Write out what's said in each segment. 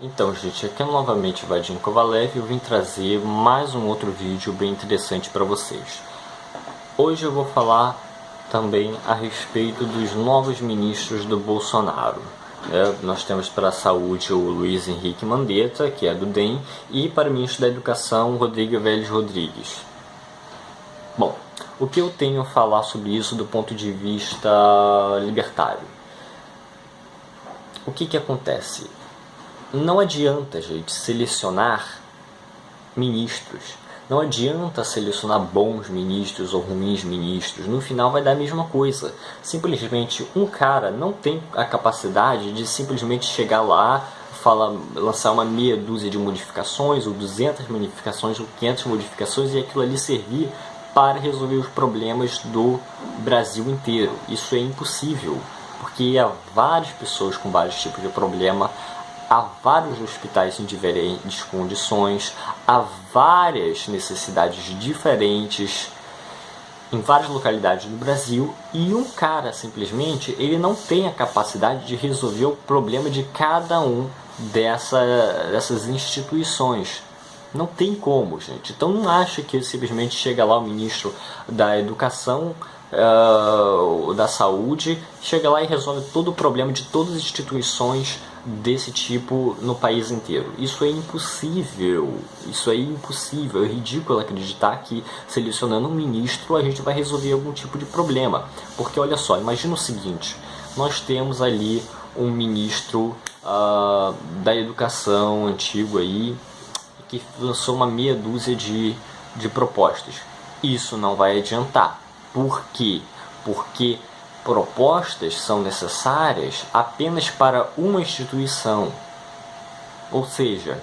Então, gente, aqui é novamente Vadim Kovalev e eu vim trazer mais um outro vídeo bem interessante para vocês. Hoje eu vou falar também a respeito dos novos ministros do Bolsonaro. Nós temos para a saúde o Luiz Henrique Mandetta, que é do DEM, e para o ministro da Educação, Rodrigo Vélez Rodrigues. Bom, o que eu tenho a falar sobre isso do ponto de vista libertário? O que acontece? Não adianta, gente, selecionar ministros. Não adianta selecionar bons ministros ou ruins ministros. No final vai dar a mesma coisa. Simplesmente um cara não tem a capacidade de simplesmente chegar lá, lançar uma meia dúzia de modificações, ou 200 modificações, ou 500 modificações, e aquilo ali servir para resolver os problemas do Brasil inteiro. Isso é impossível, porque há várias pessoas com vários tipos de problema. Há vários hospitais em diferentes condições, há várias necessidades diferentes em várias localidades do Brasil, e um cara simplesmente ele não tem a capacidade de resolver o problema de cada um dessas instituições. Não tem como, gente. Então não acha que simplesmente chega lá o ministro da Educação, da Saúde, chega lá e resolve todo o problema de todas as instituições desse tipo no país inteiro. Isso é impossível. Isso é impossível. É ridículo acreditar que selecionando um ministro a gente vai resolver algum tipo de problema. Porque olha só, imagina o seguinte: nós temos ali um ministro da Educação antigo aí, que lançou uma meia dúzia de propostas. Isso não vai adiantar. Por quê? Porque propostas são necessárias apenas para uma instituição. Ou seja,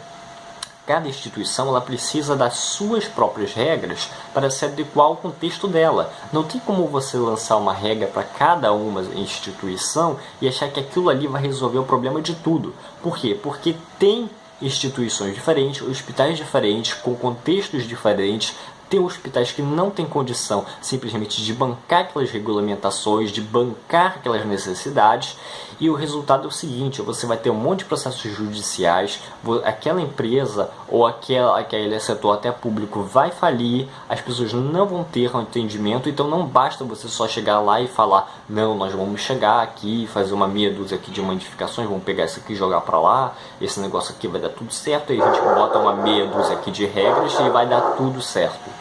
cada instituição ela precisa das suas próprias regras para se adequar ao contexto dela. Não tem como você lançar uma regra para cada uma instituição e achar que aquilo ali vai resolver o problema de tudo. Por quê? Porque tem instituições diferentes, hospitais diferentes, com contextos diferentes. Tem hospitais que não têm condição simplesmente de bancar aquelas regulamentações, de bancar aquelas necessidades, e o resultado é o seguinte: você vai ter um monte de processos judiciais, aquela empresa ou aquele setor até público vai falir, as pessoas não vão ter um entendimento. Então não basta você só chegar lá e falar: não, nós vamos chegar aqui, fazer uma meia dúzia aqui de modificações, vamos pegar isso aqui e jogar para lá, esse negócio aqui vai dar tudo certo, aí a gente bota uma meia dúzia aqui de regras e vai dar tudo certo.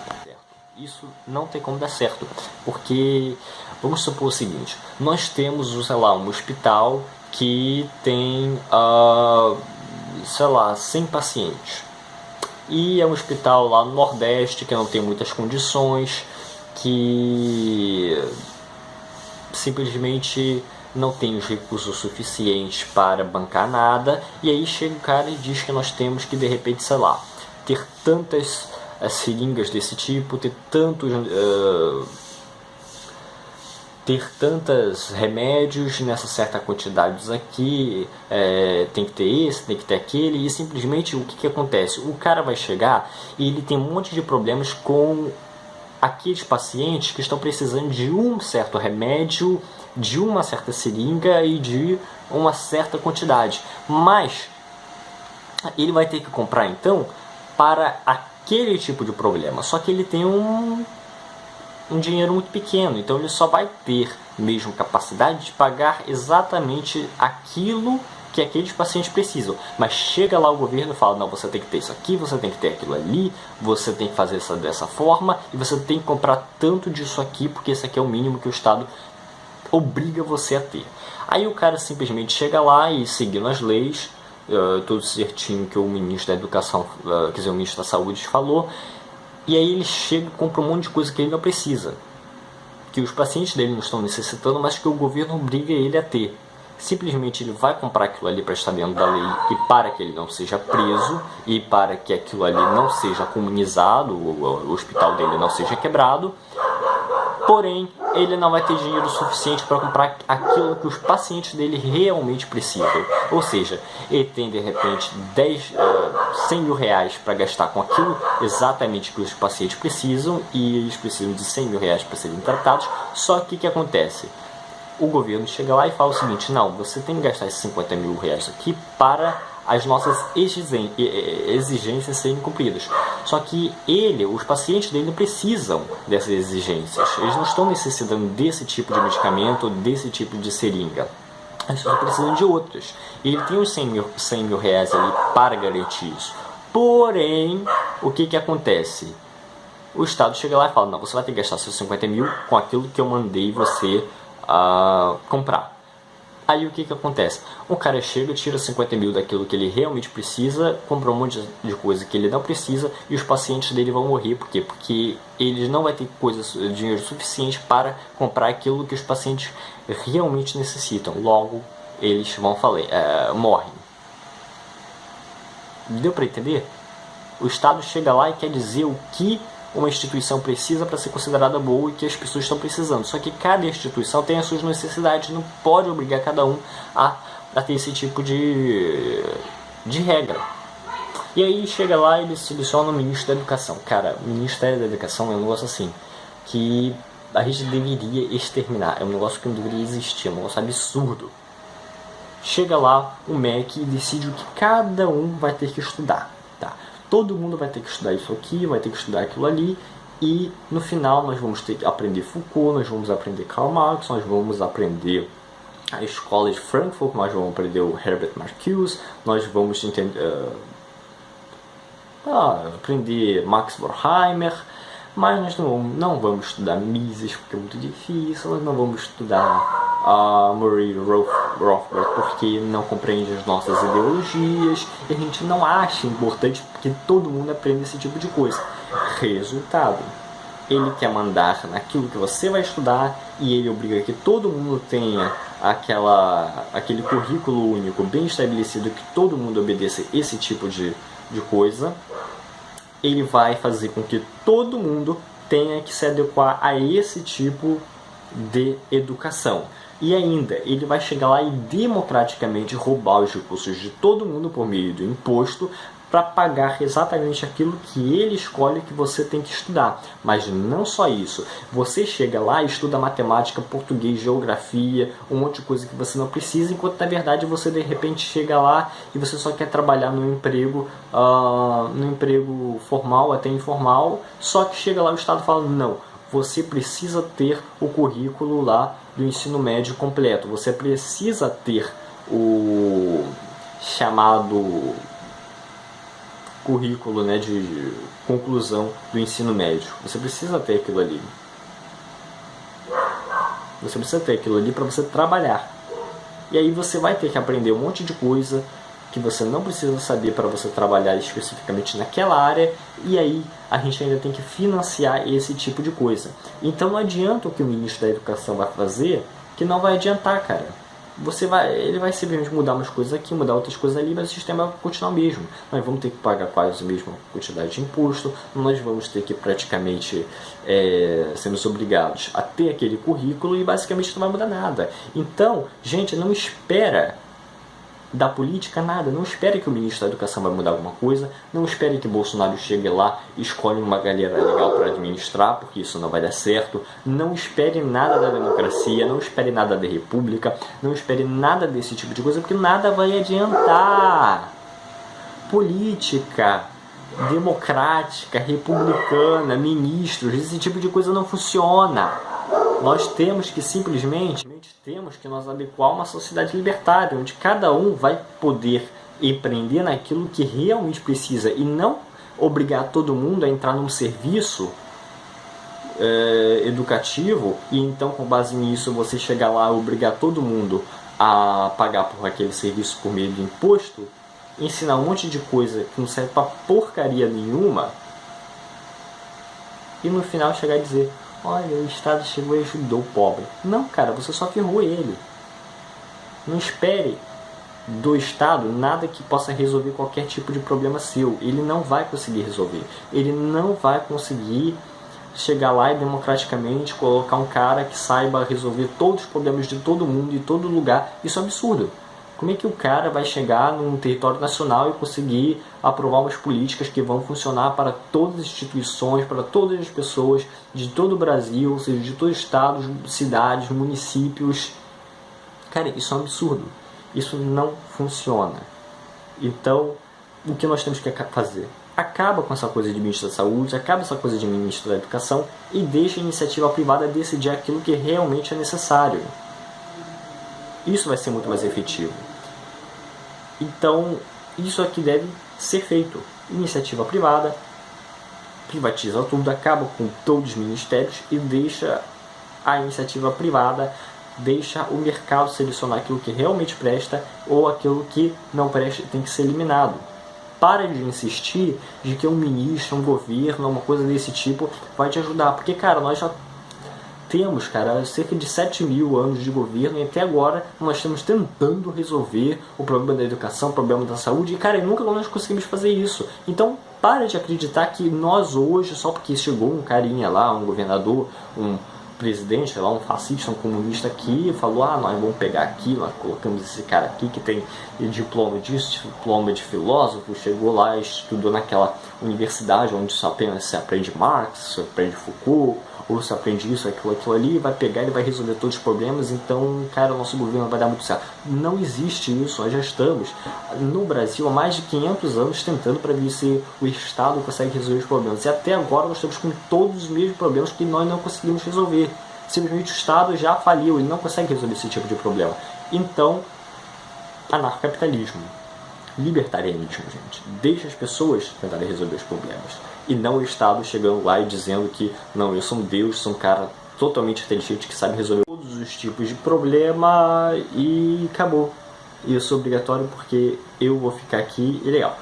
Isso não tem como dar certo, porque vamos supor o seguinte: nós temos, sei lá, um hospital que tem, 100 pacientes, e é um hospital lá no Nordeste que não tem muitas condições, que simplesmente não tem os recursos suficientes para bancar nada, e aí chega o cara e diz que nós temos que, de repente, sei lá, ter tantas seringas desse tipo, ter tantos remédios nessa certa quantidade aqui, tem que ter esse, tem que ter aquele, e simplesmente o que acontece? O cara vai chegar e ele tem um monte de problemas com aqueles pacientes que estão precisando de um certo remédio, de uma certa seringa e de uma certa quantidade, mas ele vai ter que comprar então para aquele tipo de problema, só que ele tem um dinheiro muito pequeno, então ele só vai ter mesmo capacidade de pagar exatamente aquilo que aqueles pacientes precisam. Mas chega lá o governo e fala: não, você tem que ter isso aqui, você tem que ter aquilo ali, você tem que fazer dessa forma, e você tem que comprar tanto disso aqui, porque esse aqui é o mínimo que o Estado obriga você a ter. Aí o cara simplesmente chega lá e, seguindo as leis, tudo certinho que o ministro da Educação, quer dizer, o ministro da Saúde falou, e aí ele chega e compra um monte de coisa que ele não precisa, que os pacientes dele não estão necessitando, mas que o governo obriga ele a ter. Simplesmente ele vai comprar aquilo ali para estar dentro da lei, e para que ele não seja preso, e para que aquilo ali não seja comunizado, o hospital dele não seja quebrado. Porém, ele não vai ter dinheiro suficiente para comprar aquilo que os pacientes dele realmente precisam. Ou seja, ele tem de repente 100 mil reais para gastar com aquilo exatamente que os pacientes precisam, e eles precisam de 100 mil reais para serem tratados. Só que o que acontece? o governo chega lá e fala o seguinte: não, você tem que gastar esses 50 mil reais aqui para as nossas exigências serem cumpridas. Só que os pacientes dele não precisam dessas exigências. Eles não estão necessitando desse tipo de medicamento, desse tipo de seringa. Eles só precisam de outras. E ele tem os 100 mil reais ali para garantir isso. Porém, o que acontece? O Estado chega lá e fala: não, você vai ter que gastar seus 50 mil com aquilo que eu mandei você comprar. Aí o que acontece? O cara chega, tira 50 mil daquilo que ele realmente precisa, compra um monte de coisa que ele não precisa, e os pacientes dele vão morrer. Por quê? Porque ele não vai ter dinheiro suficiente para comprar aquilo que os pacientes realmente necessitam. Logo, eles vão morrem. Deu para entender? O Estado chega lá e quer dizer o que uma instituição precisa para ser considerada boa e que as pessoas estão precisando. Só que cada instituição tem as suas necessidades, não pode obrigar cada um a ter esse tipo de regra. E aí chega lá e ele seleciona o ministro da Educação. Cara, o Ministério da Educação é um negócio assim, que a gente deveria exterminar. É um negócio que não deveria existir, é um negócio absurdo. Chega lá o MEC e decide o que cada um vai ter que estudar. Tá? Todo mundo vai ter que estudar isso aqui, vai ter que estudar aquilo ali, e no final nós vamos ter que aprender Foucault, nós vamos aprender Karl Marx, nós vamos aprender a escola de Frankfurt, nós vamos aprender o Herbert Marcuse, nós vamos aprender Max Horkheimer, mas nós não vamos estudar Mises porque é muito difícil, nós não vamos estudar Murray Rothbard porque não compreende as nossas ideologias, e a gente não acha importante porque todo mundo aprende esse tipo de coisa. Resultado, ele quer mandar naquilo que você vai estudar, e ele obriga que todo mundo tenha aquele currículo único bem estabelecido, que todo mundo obedeça esse tipo de coisa. Ele vai fazer com que todo mundo tenha que se adequar a esse tipo de educação. E ainda, ele vai chegar lá e democraticamente roubar os recursos de todo mundo por meio do imposto para pagar exatamente aquilo que ele escolhe que você tem que estudar. Mas não só isso. Você chega lá e estuda matemática, português, geografia, um monte de coisa que você não precisa, enquanto na verdade você de repente chega lá e você só quer trabalhar no emprego formal, até informal, só que chega lá e o Estado fala: não, você precisa ter o currículo lá do ensino médio completo, você precisa ter o chamado currículo, né, de conclusão do ensino médio. Você precisa ter aquilo ali. Você precisa ter aquilo ali para você trabalhar. E aí você vai ter que aprender um monte de coisa que você não precisa saber para você trabalhar especificamente naquela área, e aí a gente ainda tem que financiar esse tipo de coisa. Então não adianta o que o ministro da Educação vai fazer, que não vai adiantar, cara. Ele vai simplesmente mudar umas coisas aqui, mudar outras coisas ali, mas o sistema vai continuar o mesmo. Nós vamos ter que pagar quase a mesma quantidade de imposto, nós vamos ter que praticamente sermos obrigados a ter aquele currículo, e basicamente não vai mudar nada. Então, gente, não espera da política nada, não espere que o ministro da Educação vai mudar alguma coisa, não espere que Bolsonaro chegue lá e escolhe uma galera legal para administrar, porque isso não vai dar certo. Não espere nada da democracia, não espere nada da república, não espere nada desse tipo de coisa, porque nada vai adiantar. Política democrática, republicana, ministros, esse tipo de coisa não funciona. Nós temos que simplesmente nos adequar a uma sociedade libertária, onde cada um vai poder empreender naquilo que realmente precisa, e não obrigar todo mundo a entrar num serviço educativo, e então com base nisso você chegar lá e obrigar todo mundo a pagar por aquele serviço por meio do imposto, ensinar um monte de coisa que não serve pra porcaria nenhuma, e no final chegar a dizer: olha, o Estado chegou e ajudou o pobre. Não, cara, você só ferrou ele. Não espere do Estado nada que possa resolver qualquer tipo de problema seu. Ele não vai conseguir resolver. Ele não vai conseguir chegar lá e democraticamente colocar um cara que saiba resolver todos os problemas de todo mundo e todo lugar. Isso é um absurdo. Como é que o cara vai chegar num território nacional e conseguir aprovar umas políticas que vão funcionar para todas as instituições, para todas as pessoas de todo o Brasil, ou seja, de todos os estados, cidades, municípios Cara, isso é um absurdo. Isso não funciona. Então, o que nós temos que fazer? Acaba com essa coisa de ministro da saúde, acaba essa coisa de ministro da educação e deixa a iniciativa privada decidir aquilo que realmente é necessário. Isso vai ser muito mais efetivo. Então, isso aqui deve ser feito. Iniciativa privada, privatiza tudo, acaba com todos os ministérios e deixa a iniciativa privada, deixa o mercado selecionar aquilo que realmente presta ou aquilo que não presta e tem que ser eliminado. Para de insistir de que um ministro, um governo, uma coisa desse tipo vai te ajudar. Porque, cara, nós já temos, cara, cerca de 7.000 anos de governo e até agora nós estamos tentando resolver o problema da educação, o problema da saúde e, cara, nunca nós conseguimos fazer isso. Então, para de acreditar que nós hoje, só porque chegou um carinha lá, um governador, um presidente, sei lá, um fascista, um comunista aqui, e falou, nós vamos pegar aqui, nós colocamos esse cara aqui que tem diploma disso, diploma de filósofo, chegou lá e estudou naquela universidade onde só apenas se aprende Marx, se aprende Foucault, ou se aprende isso, aquilo ali, vai pegar e vai resolver todos os problemas, então, cara, o nosso governo vai dar muito certo. Não existe isso, nós já estamos no Brasil há mais de 500 anos tentando para ver se o Estado consegue resolver os problemas. E até agora nós estamos com todos os mesmos problemas que nós não conseguimos resolver. Simplesmente o Estado já faliu, ele não consegue resolver esse tipo de problema. Então, anarcocapitalismo, libertarianismo, gente. Deixa as pessoas tentarem resolver os problemas. E não o Estado chegando lá e dizendo que, não, eu sou um Deus, sou um cara totalmente inteligente que sabe resolver todos os tipos de problema e acabou. Isso é obrigatório porque eu vou ficar aqui e legal.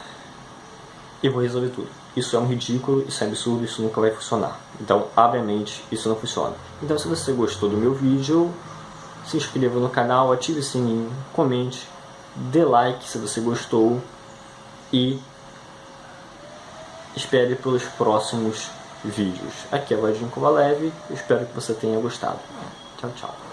Eu vou resolver tudo. Isso é um ridículo, isso é absurdo, isso nunca vai funcionar. Então, obviamente, isso não funciona. Então, se você gostou do meu vídeo, se inscreva no canal, ative o sininho, comente, dê like se você gostou e espere pelos próximos vídeos. Aqui é o Vadinho Kovalev, espero que você tenha gostado. Tchau, tchau.